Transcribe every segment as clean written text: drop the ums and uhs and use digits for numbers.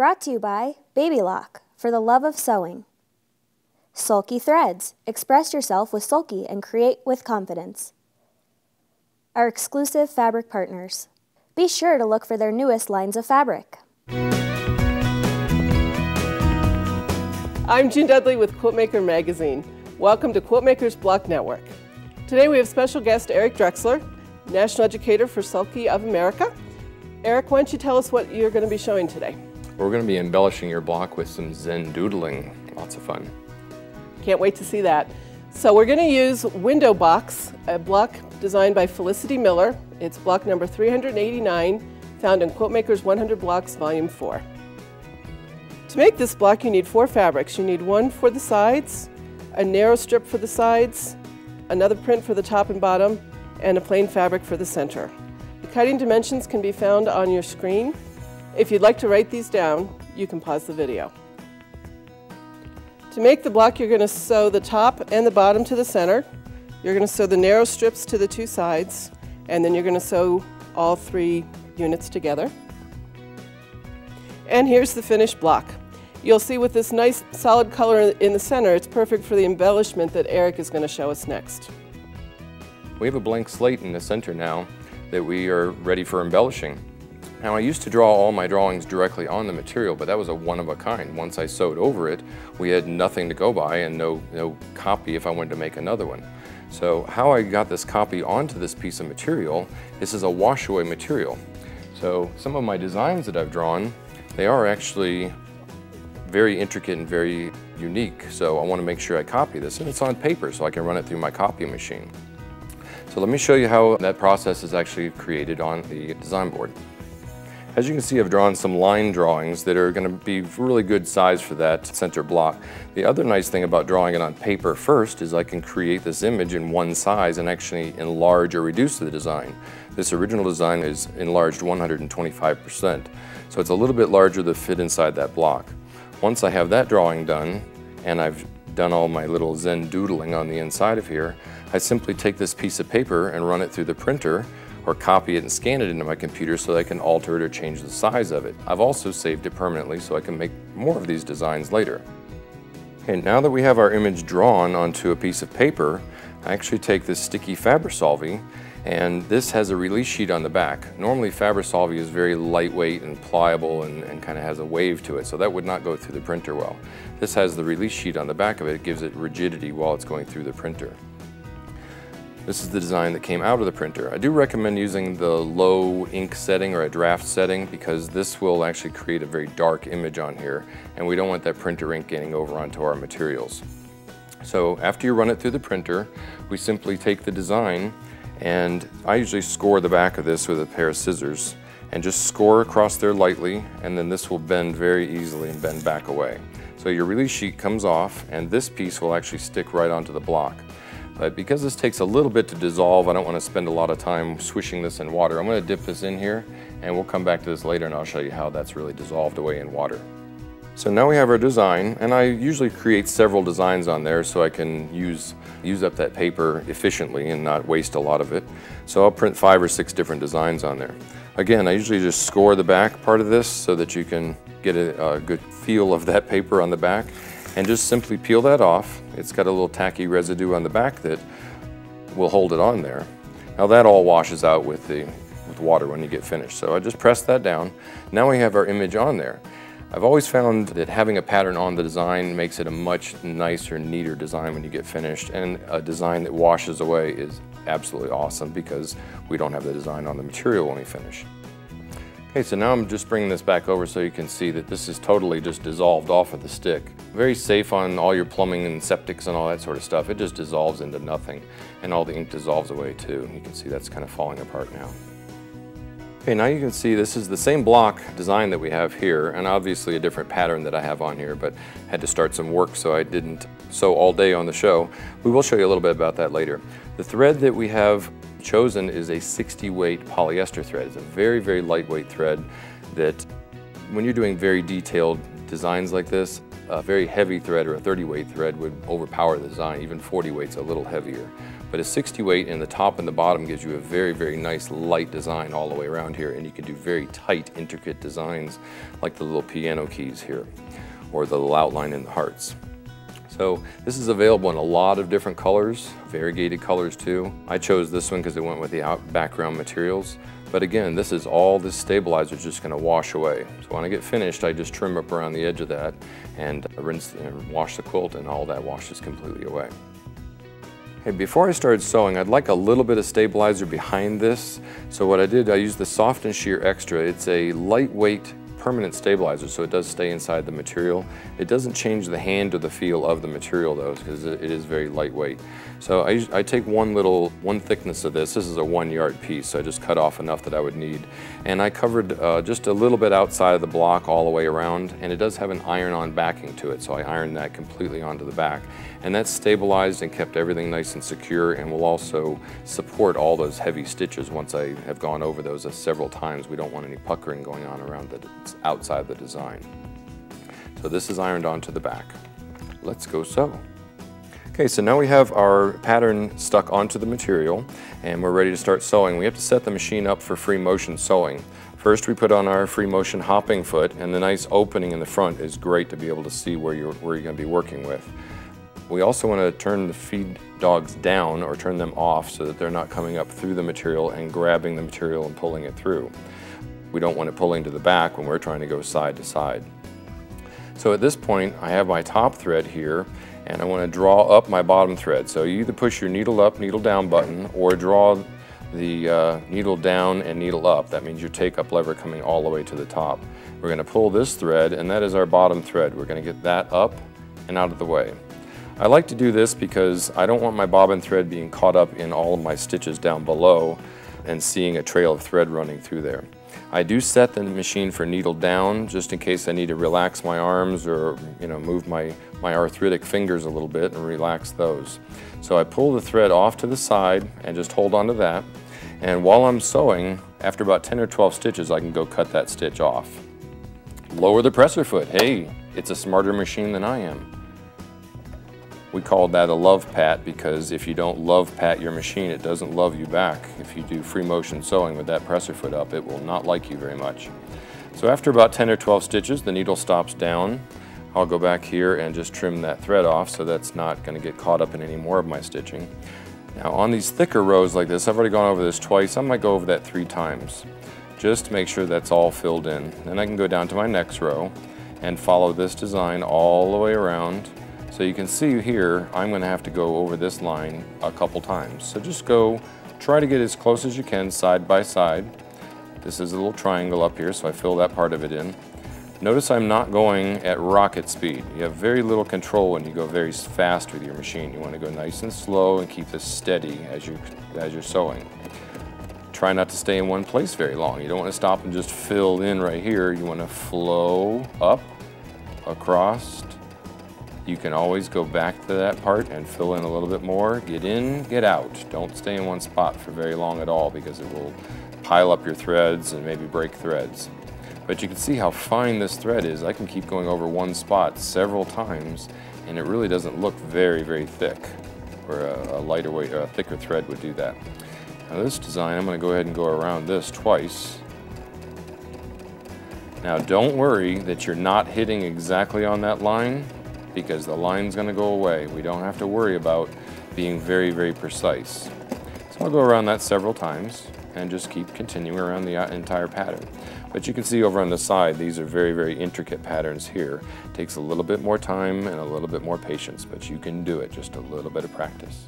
Brought to you by Baby Lock, for the love of sewing. Sulky Threads. Express yourself with Sulky and create with confidence. Our exclusive fabric partners. Be sure to look for their newest lines of fabric. I'm Jean Dudley with Quiltmaker magazine. Welcome to Quiltmaker's Block Network. Today we have special guest Eric Drexler, National Educator for Sulky of America. Eric, why don't you tell us what you're going to be showing today? We're going to be embellishing your block with some Zen Doodling. Lots of fun. Can't wait to see that. So we're going to use Window Box, a block designed by Felicity Miller. It's block number 389, found in Quiltmaker's 100 Blocks, Volume 4. To make this block, you need 4 fabrics. You need one for the sides, a narrow strip for the sides, another print for the top and bottom, and a plain fabric for the center. The cutting dimensions can be found on your screen. If you'd like to write these down, you can pause the video. To make the block, you're going to sew the top and the bottom to the center. You're going to sew the narrow strips to the 2 sides, and then you're going to sew all 3 units together. And here's the finished block. You'll see with this nice solid color in the center, it's perfect for the embellishment that Eric is going to show us next. We have a blank slate in the center now that we are ready for embellishing. Now, I used to draw all my drawings directly on the material, but that was a one-of-a-kind. Once I sewed over it, we had nothing to go by and no copy if I wanted to make another one. So how I got this copy onto this piece of material, this is a wash-away material. So some of my designs that I've drawn, they are actually very intricate and very unique. So I want to make sure I copy this, and it's on paper so I can run it through my copy machine. So let me show you how that process is actually created on the design board. As you can see, I've drawn some line drawings that are going to be really good size for that center block. The other nice thing about drawing it on paper first is I can create this image in one size and actually enlarge or reduce the design. This original design is enlarged 125%, so it's a little bit larger to fit inside that block. Once I have that drawing done, and I've done all my little Zen doodling on the inside of here, I simply take this piece of paper and run it through the printer, or copy it and scan it into my computer so that I can alter it or change the size of it. I've also saved it permanently so I can make more of these designs later. Okay, now that we have our image drawn onto a piece of paper, I actually take this sticky Fabri-Solvy, and this has a release sheet on the back. Normally Fabri-Solvy is very lightweight and pliable and kind of has a wave to it, so that would not go through the printer well. This has the release sheet on the back of it. It gives it rigidity while it's going through the printer. This is the design that came out of the printer. I do recommend using the low ink setting or a draft setting because this will actually create a very dark image on here, and we don't want that printer ink getting over onto our materials. So after you run it through the printer, we simply take the design, and I usually score the back of this with a pair of scissors and just score across there lightly, and then this will bend very easily and bend back away. So your release sheet comes off, and this piece will actually stick right onto the block. But because this takes a little bit to dissolve, I don't want to spend a lot of time swishing this in water. I'm going to dip this in here, and we'll come back to this later and I'll show you how that's really dissolved away in water. So now we have our design, and I usually create several designs on there so I can use up that paper efficiently and not waste a lot of it. So I'll print 5 or 6 different designs on there. Again, I usually just score the back part of this so that you can get a good feel of that paper on the back. And just simply peel that off. It's got a little tacky residue on the back that will hold it on there. Now that all washes out with water when you get finished. So I just press that down. Now we have our image on there. I've always found that having a pattern on the design makes it a much nicer, neater design when you get finished, and a design that washes away is absolutely awesome because we don't have the design on the material when we finish. Okay, so now I'm just bringing this back over so you can see that this is totally just dissolved off of the stick. Very safe on all your plumbing and septics and all that sort of stuff. It just dissolves into nothing, and all the ink dissolves away too. You can see that's kind of falling apart now. Okay, now you can see this is the same block design that we have here, and obviously a different pattern that I have on here, but had to start some work so I didn't sew all day on the show. We will show you a little bit about that later. The thread that we have chosen is a 60 weight polyester thread. It's a very, very lightweight thread that when you're doing very detailed designs like this, a very heavy thread or a 30 weight thread would overpower the design. Even 40 weight's a little heavier. But a 60 weight in the top and the bottom gives you a very, very nice light design all the way around here, and you can do very tight, intricate designs like the little piano keys here, or the little outline in the hearts. So this is available in a lot of different colors, variegated colors too. I chose this one because it went with the background materials. But again, this stabilizer is just going to wash away. So when I get finished, I just trim up around the edge of that and rinse and wash the quilt, and all that washes completely away. Okay, before I started sewing, I'd like a little bit of stabilizer behind this. So what I did, I used the Soft and Sheer Extra. It's a lightweight permanent stabilizer, so it does stay inside the material. It doesn't change the hand or the feel of the material though, because it is very lightweight. So I take one thickness of this. This is a 1 yard piece, so I just cut off enough that I would need. And I covered just a little bit outside of the block all the way around, and it does have an iron-on backing to it, so I ironed that completely onto the back. And that's stabilized and kept everything nice and secure, and will also support all those heavy stitches once I have gone over those several times. We don't want any puckering going on around outside the design. So this is ironed onto the back. Let's go sew. Okay, so now we have our pattern stuck onto the material and we're ready to start sewing. We have to set the machine up for free motion sewing. First we put on our free motion hopping foot, and the nice opening in the front is great to be able to see where you're going to be working with. We also want to turn the feed dogs down or turn them off so that they're not coming up through the material and grabbing the material and pulling it through. We don't want it pulling to the back when we're trying to go side to side. So at this point I have my top thread here, and I want to draw up my bottom thread. So you either push your needle up, needle down button, or draw the needle down and needle up. That means your take-up lever coming all the way to the top. We're going to pull this thread, and that is our bottom thread. We're going to get that up and out of the way. I like to do this because I don't want my bobbin thread being caught up in all of my stitches down below and seeing a trail of thread running through there. I do set the machine for needle down just in case I need to relax my arms or move my arthritic fingers a little bit and relax those. So I pull the thread off to the side and just hold on to that, and while I'm sewing, after about 10 or 12 stitches I can go cut that stitch off. Lower the presser foot. Hey, it's a smarter machine than I am. We call that a love pat because if you don't love pat your machine, it doesn't love you back. If you do free motion sewing with that presser foot up, it will not like you very much. So after about 10 or 12 stitches, the needle stops down. I'll go back here and just trim that thread off so that's not going to get caught up in any more of my stitching. Now on these thicker rows like this, I've already gone over this twice. I might go over that 3 times just to make sure that's all filled in. Then I can go down to my next row and follow this design all the way around. So you can see here, I'm going to have to go over this line a couple times. So just try to get as close as you can side by side. This is a little triangle up here, so I fill that part of it in. Notice I'm not going at rocket speed. You have very little control when you go very fast with your machine. You want to go nice and slow and keep this steady as you're sewing. Try not to stay in one place very long. You don't want to stop and just fill in right here. You want to flow up, across. You can always go back to that part and fill in a little bit more. Get in, get out. Don't stay in one spot for very long at all because it will pile up your threads and maybe break threads. But you can see how fine this thread is. I can keep going over one spot several times and it really doesn't look very, very thick, where a lighter weight or a thicker thread would do that. Now this design, I'm going to go ahead and go around this twice. Now don't worry that you're not hitting exactly on that line, because the line's going to go away. We don't have to worry about being very, very precise. So I'll go around that several times and just keep continuing around the entire pattern. But you can see over on the side, these are very, very intricate patterns here. It takes a little bit more time and a little bit more patience, but you can do it, just a little bit of practice.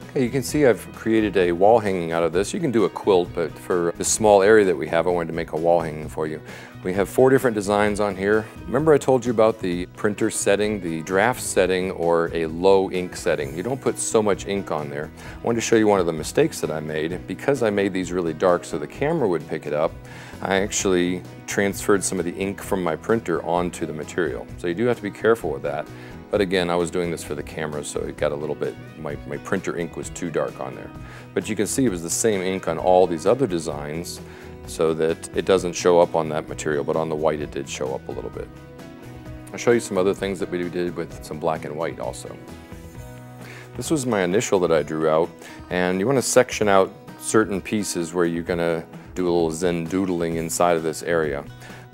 Okay, you can see I've created a wall hanging out of this. You can do a quilt, but for this small area that we have, I wanted to make a wall hanging for you. We have 4 different designs on here. Remember I told you about the printer setting, the draft setting, or a low ink setting. You don't put so much ink on there. I wanted to show you one of the mistakes that I made. Because I made these really dark so the camera would pick it up, I actually transferred some of the ink from my printer onto the material. So you do have to be careful with that. But again, I was doing this for the camera, so it got a little bit, my printer ink was too dark on there. But you can see it was the same ink on all these other designs, so that it doesn't show up on that material, but on the white it did show up a little bit. I'll show you some other things that we did with some black and white also. This was my initial that I drew out, and you want to section out certain pieces where you're going to do a little Zen doodling inside of this area.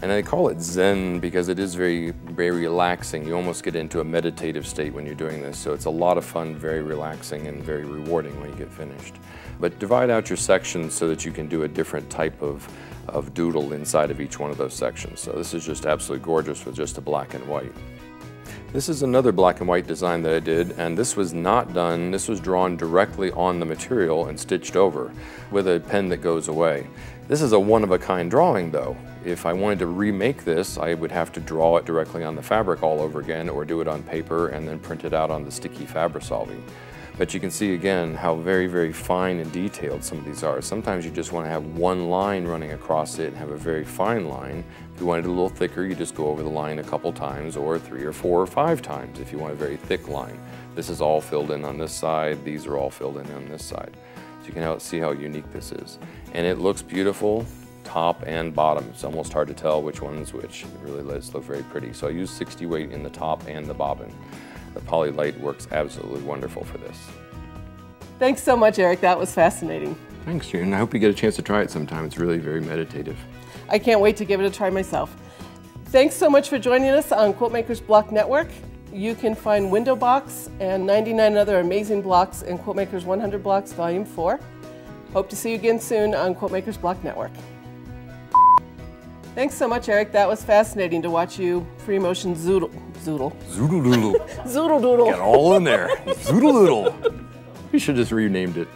And I call it Zen because it is very, very relaxing. You almost get into a meditative state when you're doing this. So it's a lot of fun, very relaxing, and very rewarding when you get finished. But divide out your sections so that you can do a different type of doodle inside of each one of those sections. So this is just absolutely gorgeous with just a black and white. This is another black and white design that I did, and this was not done, this was drawn directly on the material and stitched over with a pen that goes away. This is a one-of-a-kind drawing though. If I wanted to remake this, I would have to draw it directly on the fabric all over again, or do it on paper and then print it out on the sticky Fabri-Solvi. But you can see again how very, very fine and detailed some of these are. Sometimes you just want to have one line running across it and have a very fine line. If you want it a little thicker, you just go over the line a couple times, or 3 or 4 or 5 times if you want a very thick line. This is all filled in on this side, these are all filled in on this side. So you can see how unique this is. And it looks beautiful, top and bottom. It's almost hard to tell which one is which. It really does look very pretty. So I use 60 weight in the top and the bobbin. The poly light works absolutely wonderful for this. Thanks so much, Eric. That was fascinating. Thanks, June. I hope you get a chance to try it sometime. It's really very meditative. I can't wait to give it a try myself. Thanks so much for joining us on Quiltmaker's Block Network. You can find Window Box and 99 other amazing blocks in Quiltmaker's 100 Blocks Volume 4. Hope to see you again soon on Quiltmaker's Block Network. Thanks so much, Eric. That was fascinating to watch you free motion zoodle. Zoodle. Zoodle doodle. Zoodle doodle. Got all in there. Zoodle doodle. We should just renamed it.